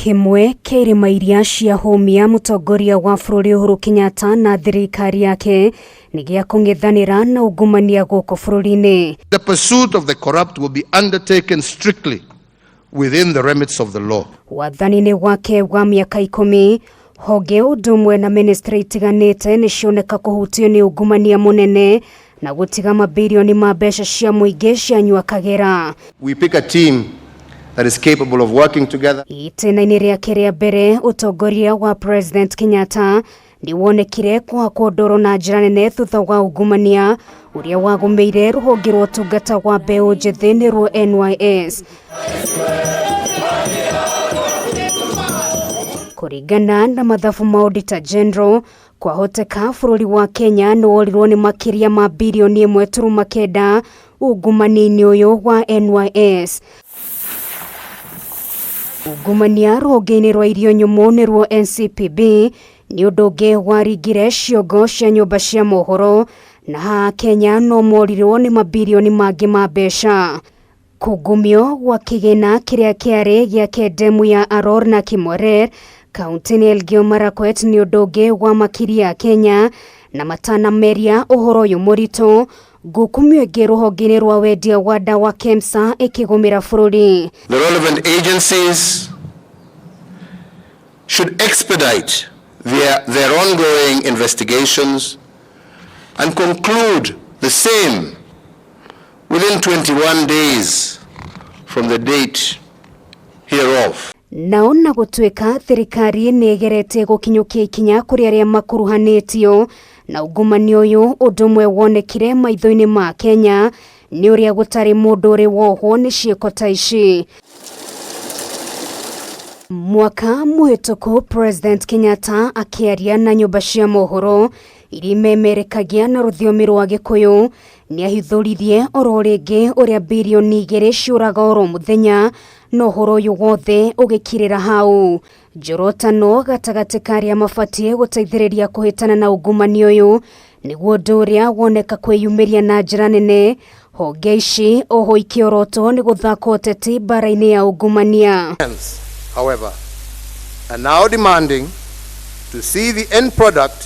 Kimwe kirima iria cia homia mutongoria wa bururi Uhuru Kenyatta na thirikari yake ni gia kung'ethanira na ungumania guku bururi-ini. The pursuit of the corrupt will be undertaken strictly within the remits of the law. Wathani-ini wake wa miaka ikumi, honge undumwe na ministry itiganite niciuraga kuhutio ni ungumania munene na gutiga mabirioni ma mbeca cia muingi cianyuakagira. We pick a team that is capable of working together. Itena-ini riake ria mbere, utongoria wa President Kenyatta ni wonekire kwa ndoro na njira nene thutha wa ungumania uria wagumeire ruhonge rwa utungata wa mbeu njithi ni rwo NYS. Kuringana na mathabu ma Auditor General, kwahoteka bururi wa Kenya ni worirwo ni makiria ma birioni 1.9 ungumania-ini uyu wa NYS. Ungumania ruhonge-ini rwa irio nyumu ni rwo NCPB ni undu ungi waringire ciongo cia nyumba cia mohoro, na ha Kenya no morirwo ni mabirioni mangi ma mbeca. Kugumio wa kigina kiria kiari giake demu ya Aror na Kimorer kaunti-ini Elgeyo Marakwet ni undu ungi wa makiria Kenya, na matana meria uhoro uyu murito gukumio ingi ruhonge-ini rwa wendia wa dawa KEMSA ikigumira bururi. The relevant agencies should expedite their ongoing investigations and conclude the same within 21 days from the date hereof. Naona gutwika thirikari ni igerete gukinyukia ikinya kuri aria makuruhanitio na ungumania uyu undumwe wonekire maitho-ini ma Kenya ni uria gutari mundu uri wohwo ni ciiko ta ici. Mwaka muhituku President Kenyatta akiaria na nyumba cia mohoro iria memerekagia na ruthiomi rwa Gikuyu ni ahithuririe oro ringi uria birioni 2 ciuraga oro muthenya no horo uyu wothe ugikirira hau. Njorotano gatagati ka aria mabatie guteithiriria kuhitana na ungumania uyu niguo undu uria woneka kwiyumiria na njira nene. Honge ici oho ikioroto ni guthaka uteti bara-ini ya ungumania. However, are now demanding to see the end product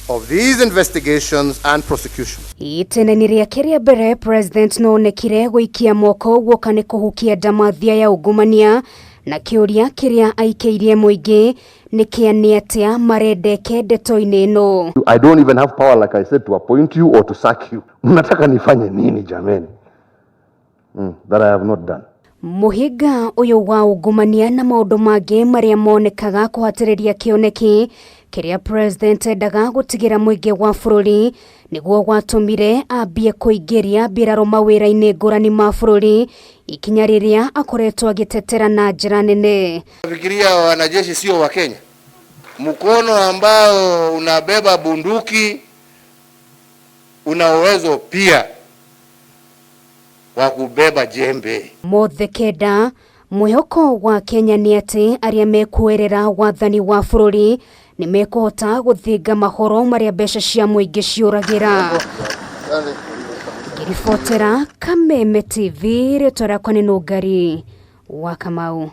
of these investigations and prosecutions. Itena-ini riake ria mbere, President no onekire guikia moko guoka ni kuhukia Ndamathia ya ungumania, na kiuria kiria aikiirie muingi ni kiani atia marendeke ndeto-ini ino. I don't even have power, like I said, to appoint you or to sack you. Mnataka nifanye nini jameni? That I have not done. Muhinga uyu wa ungumania na maundu mangi maria monekaga kuhatiriria kioneki kiria President endaga gutigira muingi wa bururi niguo gwatumire ambie kuingiria mbiraro mawira-ini ngurani ma bururi ikinya riria akoretwo agitetera na njira nene. Fikiria wanajeshi sio wa Kenya. Mkono ambao unabeba bunduki una uwezo pia wa kubeba jembe. Mothe kenda, mwihoko wa Kenya ni ati aria mekuerera wathani wa bururi ni mekuhota guthinga mahoro maria mbeca cia muingi ciuragira. Ngiribotera Kameme TV, ritwa riakwa ni Nungari wa Kamau.